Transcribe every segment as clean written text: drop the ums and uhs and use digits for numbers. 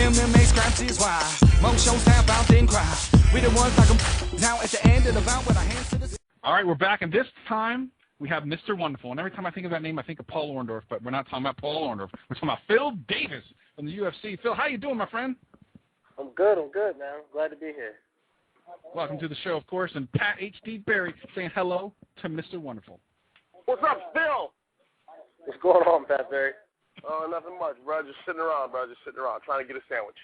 MMA scraps is why most shows tap out then cry. We the ones like them now at the end of the bout with our hands to the... All right, we're back, and this time we have Mr. Wonderful. And every time I think of that name, I think of Paul Orndorff, but we're not talking about Paul Orndorff. We're talking about Phil Davis from the UFC. Phil, how you doing, my friend? I'm good, man. Glad to be here. Welcome to the show, of course, and Pat H.D. Berry saying hello to Mr. Wonderful. What's up, Phil? What's going on, Pat Berry? Nothing much, bro. Just sitting around, trying to get a sandwich.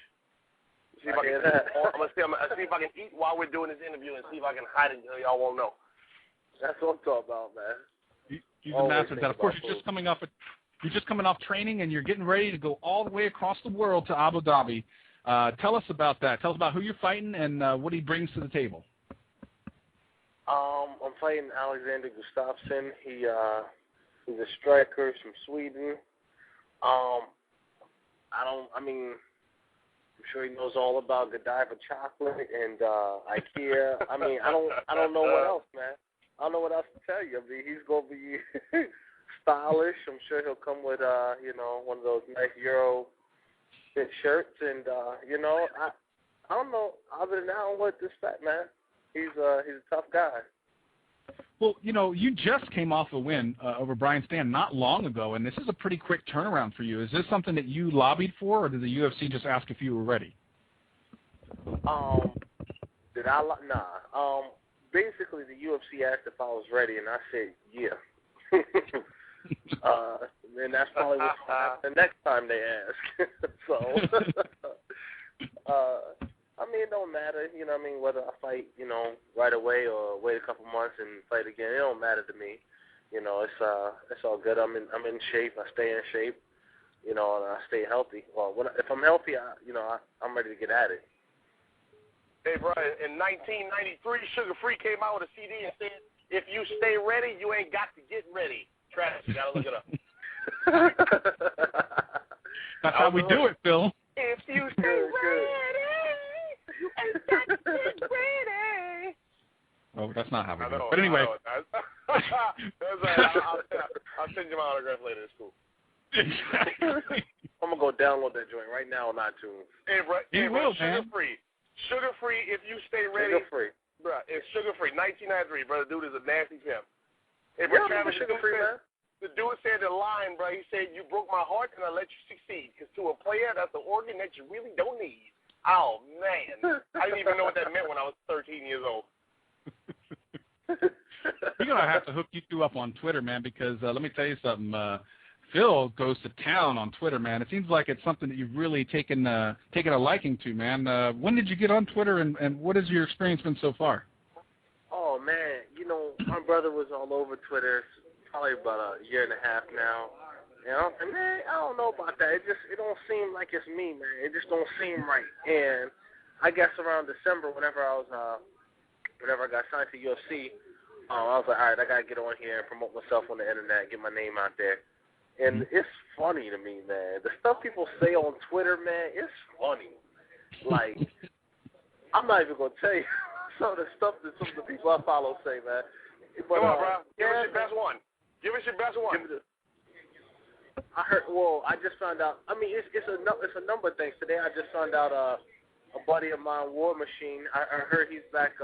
See if I can. I'm gonna see if I can eat while we're doing this interview and see if I can hide it until y'all won't know. That's what I'm talking about, man. You've mastered that. Of course, you're just coming off training, and you're getting ready to go all the way across the world to Abu Dhabi. Tell us about that. Tell us about who you're fighting and what he brings to the table. I'm fighting Alexander Gustafsson. He's a striker from Sweden. I'm sure he knows all about Godiva chocolate and IKEA. I don't know what else, man. I don't know what else to tell you. He's gonna be stylish. I'm sure he'll come with one of those nice Euro fit shirts, and I don't know. Other than that, I don't know what to expect, man. He's a tough guy. Well, you just came off a win over Brian Stann not long ago, and this is a pretty quick turnaround for you. Is this something that you lobbied for, or did the UFC just ask if you were ready? Did I? Nah. Basically, the UFC asked if I was ready, and I said, yeah. And that's probably what's going to happen the next time they ask. It don't matter, whether I fight, right away or wait a couple months and fight again. It don't matter to me. It's all good. I'm in shape. I stay in shape, and I stay healthy. Well, if I'm healthy, I'm ready to get at it. Hey, bro, in 1993, Sugar Free came out with a CD and said, if you stay ready, you ain't got to get ready. Travis, you got to look it up. That's how we do it, Phil. If you stay ready, you ain't got to get ready. Oh, that's not how we do it. But anyway. I'll send you my autograph later. It's cool. Exactly. I'm going to go download that joint right now on iTunes. Hey, bro, man. Sugar Free, if you stay ready. Sugar Free. Bro, it's Sugar Free, 1993, bro. The dude is a nasty pimp. Hey, bro, Travis, Sugar Free, man. The dude said the line, bro. He said, you broke my heart and I let you succeed. Because to a player, that's an organ that you really don't need. Oh, man. I didn't even know what that meant when I was 13 years old. We're going to have to hook you two up on Twitter, man, because let me tell you something. Phil goes to town on Twitter, man. It seems like it's something that you've really taken a liking to, man. When did you get on Twitter, and what has your experience been so far? Oh, man. My brother was all over Twitter probably about a year and a half now. And man, I don't know about that. It don't seem like it's me, man. It just don't seem right. And I guess around December, whenever I got signed to UFC, I was like, all right, I gotta get on here and promote myself on the internet, get my name out there. And it's funny to me, man. The stuff people say on Twitter, man, it's funny. Like, I'm not even gonna tell you some of the stuff that some of the people I follow say, man. But, come on, bro. Give us your best one. Give us your best one. I heard. Well, I just found out. It's a number of things. Today, I just found out a buddy of mine, War Machine. I heard he's back.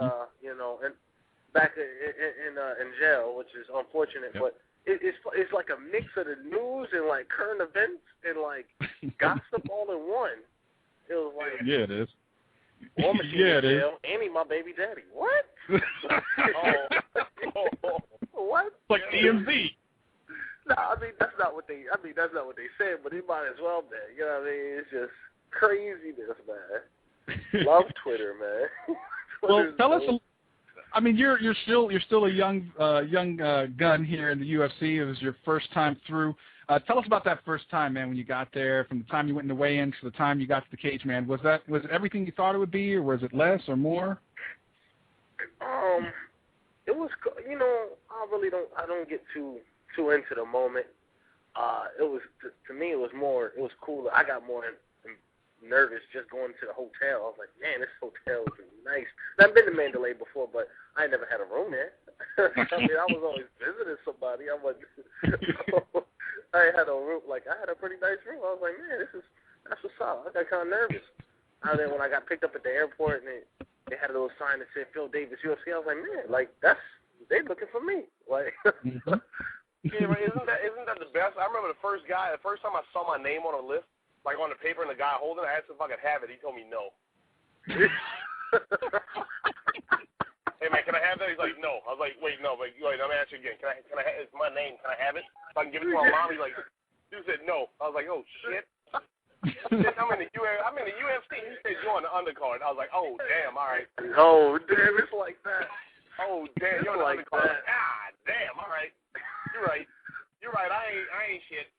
Back in jail, which is unfortunate. Yep. But it's like a mix of the news and like current events and like gossip all in one. It was like it is. War Machine in jail. Annie, my baby daddy. What? What? Like DMZ. No, that's not what they said, but he might as well be. You know what I mean? It's just craziness, man. Love Twitter, man. Well, tell us. You're still a young gun here in the UFC. It was your first time through. Tell us about that first time, man. When you got there, from the time you went in the weigh-in to the time you got to the cage, man. Was it everything you thought it would be, or was it less or more? It was. I don't get too into the moment. It was to me. It was more. It was cooler. I got more nervous just going to the hotel. I was like, man, this hotel is nice. I've been to Mandalay before, but I ain't never had a room there. I was always visiting somebody. I had a room. Like, I had a pretty nice room. I was like, man, That's what's up. I got kind of nervous. And then when I got picked up at the airport and they had a little sign that said Phil Davis UFC, I was like, man, like they looking for me. Like, yeah, but isn't that the best? I remember the first time I saw my name on a list, like on the paper, and the guy holding it, I asked him if I could have it. He told me no. Hey man, can I have that? He's like, no. I was like, wait, no, but wait, let me ask you again. Can I? It's my name. Can I have it? So I can give it to my mom. He's like, dude said no. I was like, oh shit. I'm in the UFC. He said you're on the undercard. I was like, oh damn, all right. Oh damn, it's like that. Oh damn, you're on the like undercard. that. Ah damn, all right. You're right. I ain't shit.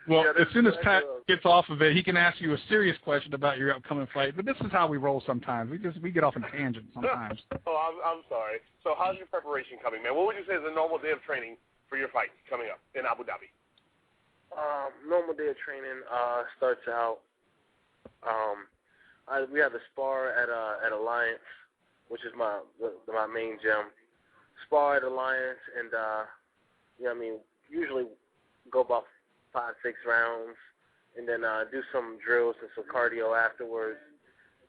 Well, as soon as Pat gets off of it, he can ask you a serious question about your upcoming fight. But this is how we roll sometimes. We get off on tangents sometimes. Oh, I'm sorry. So how's your preparation coming, man? What would you say is a normal day of training for your fight coming up in Abu Dhabi? Normal day of training starts out. We have the spar at Alliance, which is my main gym. Spar at Alliance, and usually go about 5-6 rounds, and then do some drills and some cardio afterwards.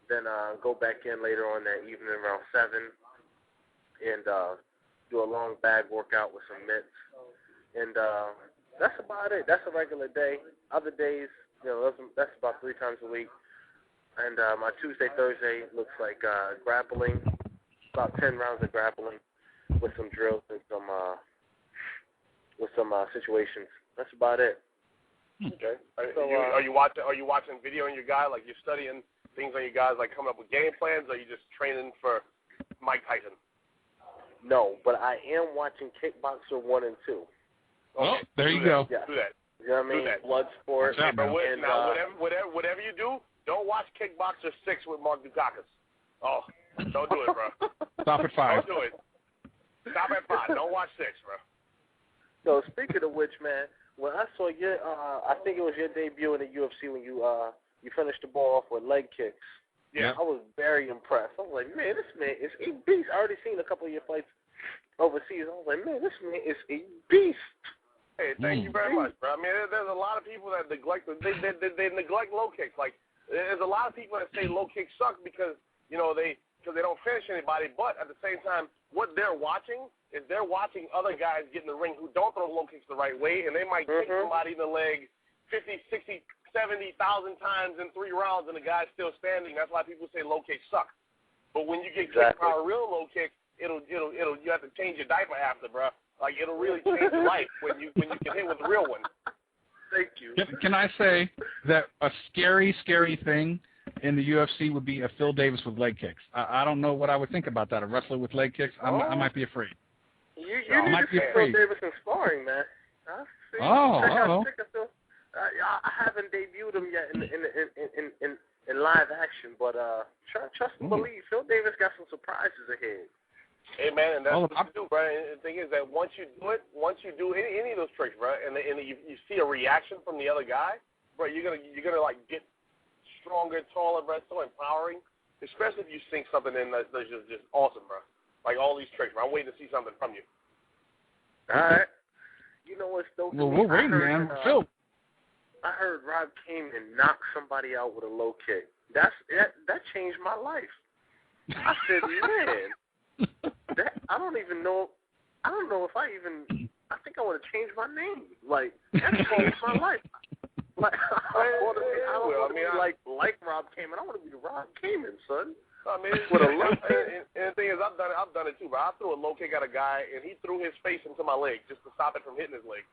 Then go back in later on that evening around 7, and do a long bag workout with some mitts, and that's about it. That's a regular day. Other days, that's about 3 times a week. And my Tuesday, Thursday looks like grappling, about 10 rounds of grappling with some drills and some situations. That's about it. Okay. Are you watching video on your guy? Like you're studying things on your guys, like coming up with game plans? Or are you just training for Mike Tyson? No, but I am watching Kickboxer 1 and 2. Oh, there you go. Yeah. Do that. You know what I mean? Blood sport. What's up, man? Whatever you do, don't watch Kickboxer 6 with Mark Dukakis. Oh, don't do it, bro. Stop at 5. Don't do it. Stop at 5. Don't watch 6, bro. So speaking of which, man, when I saw your, I think it was your debut in the UFC when you finished the ball off with leg kicks. Yeah. I was very impressed. I was like, man, this man is a beast. I already seen a couple of your fights overseas. I was like, man, this man is a beast. Hey, thank you very much, bro. I mean, there's a lot of people that neglect they neglect low kicks. Like, there's a lot of people that say low kicks suck because they don't finish anybody. But at the same time, what they're watching is they're watching other guys get in the ring who don't throw low kicks the right way, and they might kick somebody in the leg 50, 60, 70,000 times in 3 rounds, and the guy's still standing. That's why people say low kicks suck. But when you get kicked by a real low kick, you have to change your diaper after, bro. Like, it'll really change your life when you get hit with a real one. Thank you. Can I say that a scary, scary thing in the UFC would be a Phil Davis with leg kicks? I don't know what I would think about that. A wrestler with leg kicks? I might be afraid. You need to see Phil Davis in sparring, man. I haven't debuted him yet in live action, but trust and believe, Phil Davis got some surprises ahead. Hey man, and that's what you do, bro. And the thing is that once you do any of those tricks, bro, and you see a reaction from the other guy, bro, you're gonna like get stronger, taller, bro. It's so empowering, especially if you sink something in that's just awesome, bro. Like all these tricks, bro. I'm waiting to see something from you. All right. You know what's dope? Well, we're waiting, man. Phil. I heard Rob Kaman knock somebody out with a low kick. That changed my life. I said, man. I don't know if I think I want to change my name. Like, that changed my life. Like, I want to be like Rob Kaman. I want to be Rob Kaman, son. I mean, and the thing is, I've done it too, bro. I threw a low kick at a guy, and he threw his face into my leg just to stop it from hitting his leg.